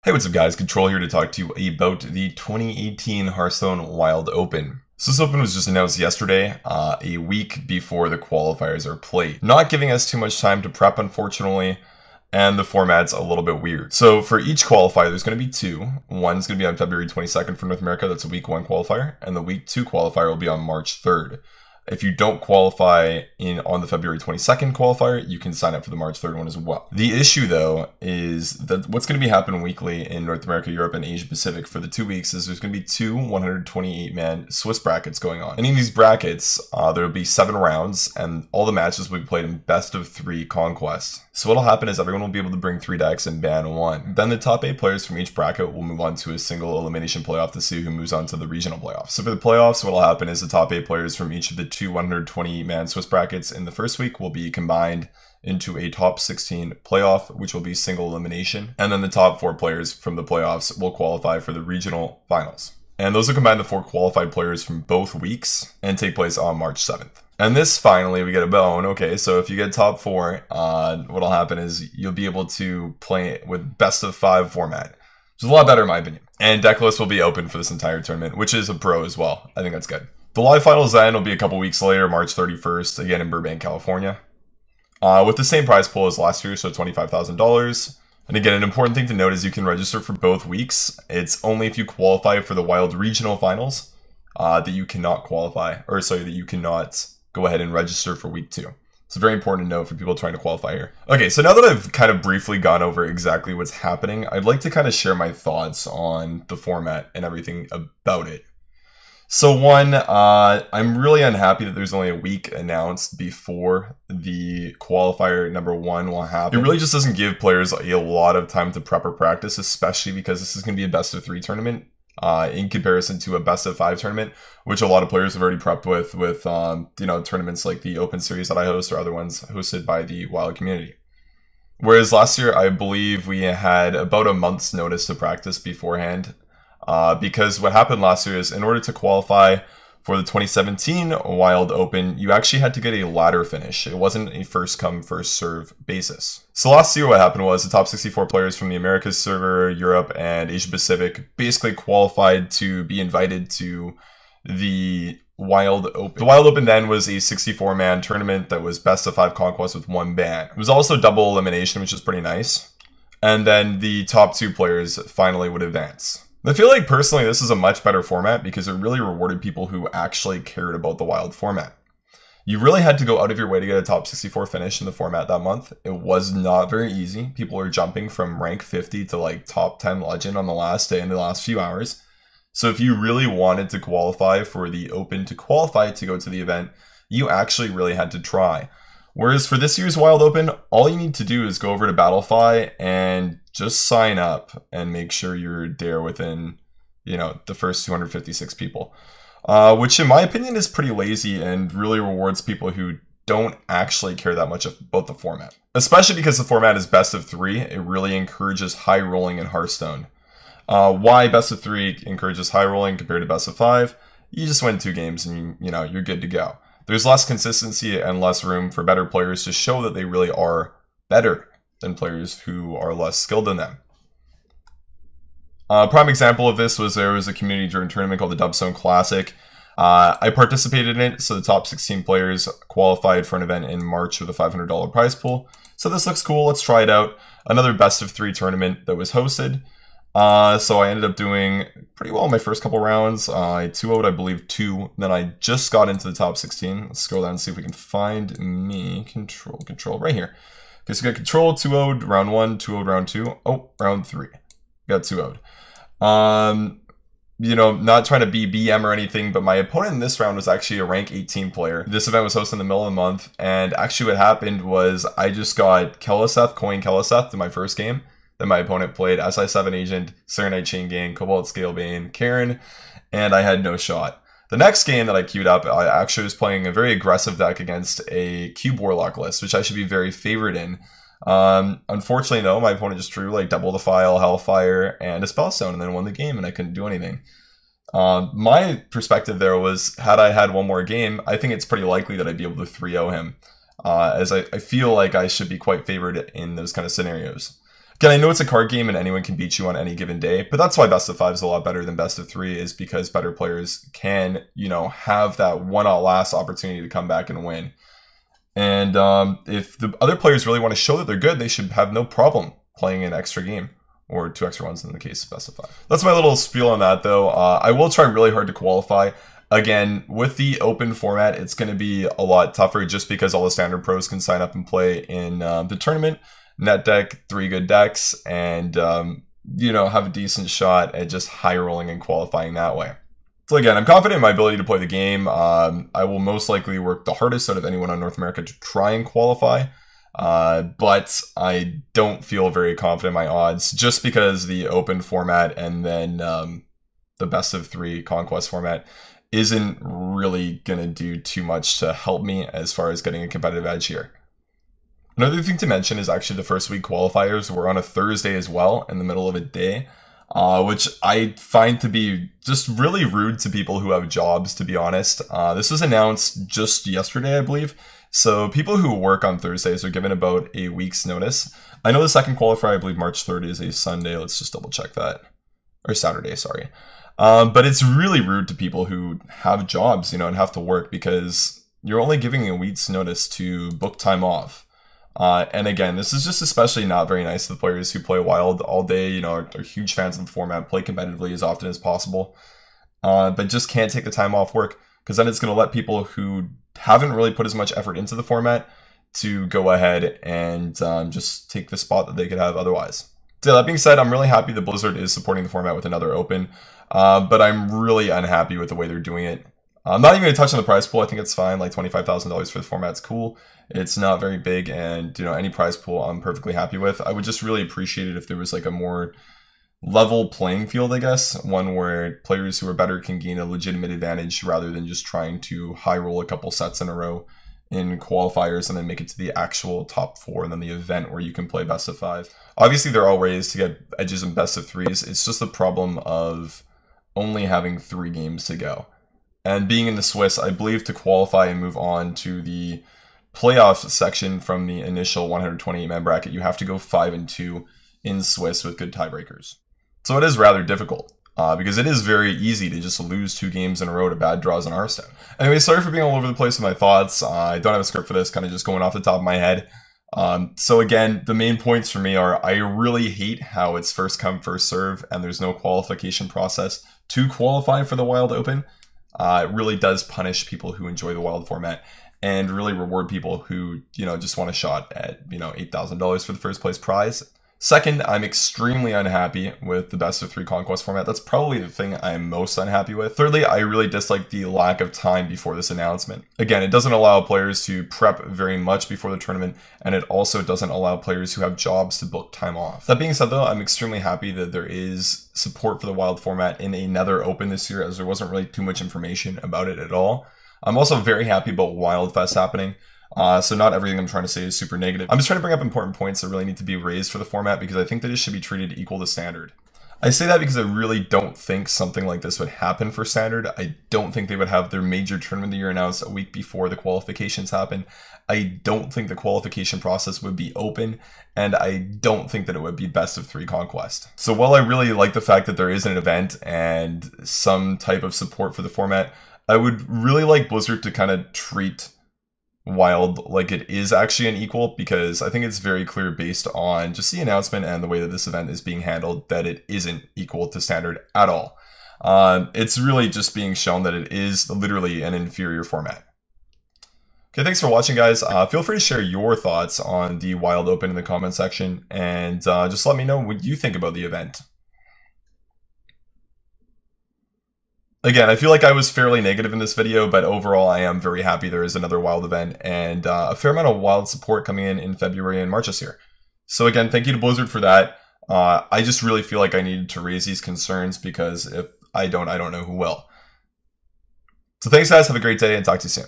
Hey, what's up guys? Control here to talk to you about the 2018 Hearthstone Wild Open. So this Open was just announced yesterday, a week before the qualifiers are played. Not giving us too much time to prep, unfortunately, and the format's a little bit weird. So for each qualifier, there's going to be two. One's going to be on February 22nd for North America, that's a week 1 qualifier, and the week 2 qualifier will be on March 3rd. If you don't qualify on the February 22nd qualifier, you can sign up for the March 3rd one as well. The issue, though, is that what's going to be happening weekly in North America, Europe, and Asia Pacific for the 2 weeks is there's going to be two 128-man Swiss brackets going on. And in these brackets, there will be 7 rounds, and all the matches will be played in best-of-3 conquest. So what'll happen is everyone will be able to bring 3 decks and ban 1. Then the top 8 players from each bracket will move on to a single elimination playoff to see who moves on to the regional playoffs. So for the playoffs, what'll happen is the top 8 players from each of the two 120-man Swiss brackets in the first week will be combined into a top 16 playoff, which will be single elimination. And then the top 4 players from the playoffs will qualify for the regional finals. And those will combine the 4 qualified players from both weeks and take place on March 7th. And this, finally, we get a bone. Okay, so if you get top 4, what'll happen is you'll be able to play with best of 5 format, which is a lot better in my opinion. And deck lists will be open for this entire tournament, which is a pro as well. I think that's good. The live finals then will be a couple weeks later, March 31st, again in Burbank, California, with the same prize pool as last year, so $25,000. And again, an important thing to note is you can register for both weeks. It's only if you qualify for the Wild Regional Finals that you cannot qualify, or sorry, that you cannot go ahead and register for week 2. It's very important to know for people trying to qualify here. Okay, so now that I've kind of briefly gone over exactly what's happening, I'd like to kind of share my thoughts on the format and everything about it. So one, I'm really unhappy that there's only a week announced before the qualifier number 1 will happen. It really just doesn't give players a lot of time to prep or practice, especially because this is going to be a best of 3 tournament in comparison to a best of 5 tournament, which a lot of players have already prepped with you know, tournaments like the Open Series that I host or other ones hosted by the Wild community. Whereas last year, I believe we had about a month's notice to practice beforehand. Because what happened last year is in order to qualify for the 2017 Wild Open, you actually had to get a ladder finish. It wasn't a first come, first serve basis. So last year what happened was the top 64 players from the Americas server, Europe, and Asia Pacific basically qualified to be invited to the Wild Open. The Wild Open then was a 64-man tournament that was best of 5 conquest with 1 ban. It was also double elimination, which is pretty nice. And then the top 2 players finally would advance. I feel like personally this is a much better format because it really rewarded people who actually cared about the Wild format. You really had to go out of your way to get a top 64 finish in the format that month. It was not very easy. People are jumping from rank 50 to like top 10 legend on the last day in the last few hours. So if you really wanted to qualify for the Open to qualify to go to the event, you actually really had to try. Whereas for this year's Wild Open, all you need to do is go over to Battlefy and just sign up and make sure you're there within, you know, the first 256 people. Which in my opinion is pretty lazy and really rewards people who don't actually care that much about the format. Especially because the format is best of 3, it really encourages high rolling in Hearthstone. Why best of 3 encourages high rolling compared to best of 5? You just win 2 games and you know, you're good to go. There's less consistency and less room for better players to show that they really are better than players who are less skilled than them. A prime example of this was there was a community-driven tournament called the Dubstone Classic. I participated in it, so the top 16 players qualified for an event in March with a $500 prize pool. So this looks cool, let's try it out. Another best of 3 tournament that was hosted. So I ended up doing pretty well in my first couple rounds. I 2-0'd, I believe, 2. Then I just got into the top 16. Let's scroll down and see if we can find me. Control, right here. Okay, so we got control, 2-0'd round 1, 2-0'd round 2. Oh, round 3. Got 2-0'd. You know, not trying to be BM or anything, but my opponent in this round was actually a rank 18 player. This event was hosted in the middle of the month, and actually what happened was I just got Coin Keleseth in my first game. Then my opponent played SI7 Agent, Serenite Chain Gang, Cobalt Scalebane, Karen, and I had no shot. The next game that I queued up, I actually was playing a very aggressive deck against a Cube Warlock list, which I should be very favored in. Unfortunately, though, my opponent just drew like Double Defile, Hellfire, and a Spellstone, and then won the game, and I couldn't do anything. My perspective there was, had I had one more game, I think it's pretty likely that I'd be able to 3-0 him, as I feel like I should be quite favored in those kind of scenarios. Again, I know it's a card game and anyone can beat you on any given day, but that's why best of 5 is a lot better than best of 3, is because better players can, you know, have that one-out-last opportunity to come back and win. And if the other players really want to show that they're good, they should have no problem playing an extra game, or 2 extra ones in the case of best of 5. That's my little spiel on that, though. I will try really hard to qualify. Again, with the open format, it's going to be a lot tougher just because all the standard pros can sign up and play in the tournament. Net deck, 3 good decks, and, you know, have a decent shot at just high rolling and qualifying that way. So again, I'm confident in my ability to play the game. I will most likely work the hardest out of anyone on North America to try and qualify. But I don't feel very confident in my odds just because the open format and then the best of 3 conquest format isn't really going to do too much to help me as far as getting a competitive edge here. Another thing to mention is actually the first week qualifiers were on a Thursday as well, in the middle of a day, which I find to be just really rude to people who have jobs, to be honest. This was announced just yesterday, I believe. So people who work on Thursdays are given about a week's notice. I know the second qualifier, I believe March 3rd is a Sunday. Let's just double check that. Or Saturday, sorry. But it's really rude to people who have jobs, you know, and have to work, because you're only giving a week's notice to book time off. And again, this is just especially not very nice to the players who play Wild all day, you know, are huge fans of the format, play competitively as often as possible, but just can't take the time off work, because then it's going to let people who haven't really put as much effort into the format to go ahead and just take the spot that they could have otherwise. So that being said, I'm really happy that Blizzard is supporting the format with another open, but I'm really unhappy with the way they're doing it. I'm not even going to touch on the prize pool. I think it's fine. Like $25,000 for the format's cool. It's not very big, and, you know, any prize pool I'm perfectly happy with. I would just really appreciate it if there was like a more level playing field, I guess. One where players who are better can gain a legitimate advantage rather than just trying to high roll a couple sets in a row in qualifiers and then make it to the actual top 4 and then the event where you can play best of 5. Obviously, there are ways to get edges in best of 3s. It's just the problem of only having 3 games to go. And being in the Swiss, I believe to qualify and move on to the playoff section from the initial 128-man bracket, you have to go 5-2 in Swiss with good tiebreakers. So it is rather difficult, because it is very easy to just lose 2 games in a row to bad draws in Hearthstone. Anyway, sorry for being all over the place with my thoughts. I don't have a script for this, kind of just going off the top of my head. So again, the main points for me are I really hate how it's first come, first serve, and there's no qualification process to qualify for the Wild Open. It really does punish people who enjoy the Wild format and really reward people who, you know, just want a shot at, you know, $8,000 for the first place prize. Second, I'm extremely unhappy with the best of 3 conquest format. That's probably the thing I'm most unhappy with. Thirdly, I really dislike the lack of time before this announcement. Again, it doesn't allow players to prep very much before the tournament, and it also doesn't allow players who have jobs to book time off. That being said, though, I'm extremely happy that there is support for the Wild format in another Open this year, as there wasn't really too much information about it at all. I'm also very happy about Wild Fest happening. So not everything I'm trying to say is super negative. I'm just trying to bring up important points that really need to be raised for the format, because I think that it should be treated equal to Standard. I say that because I really don't think something like this would happen for Standard. I don't think they would have their major tournament of the year announced a week before the qualifications happen. I don't think the qualification process would be open, and I don't think that it would be best of 3 conquest. So while I really like the fact that there is an event and some type of support for the format, I would really like Blizzard to kind of treat Wild like it is actually an equal, because I think it's very clear based on just the announcement and the way that this event is being handled that it isn't equal to Standard at all. It's really just being shown that it is literally an inferior format. Okay, thanks for watching, guys. Feel free to share your thoughts on the Wild Open in the comment section, and just let me know what you think about the event. Again, I feel like I was fairly negative in this video, but overall I am very happy there is another Wild event, and a fair amount of Wild support coming in February and March this year. So again, thank you to Blizzard for that. I just really feel like I needed to raise these concerns, because if I don't know who will. So thanks, guys. Have a great day, and talk to you soon.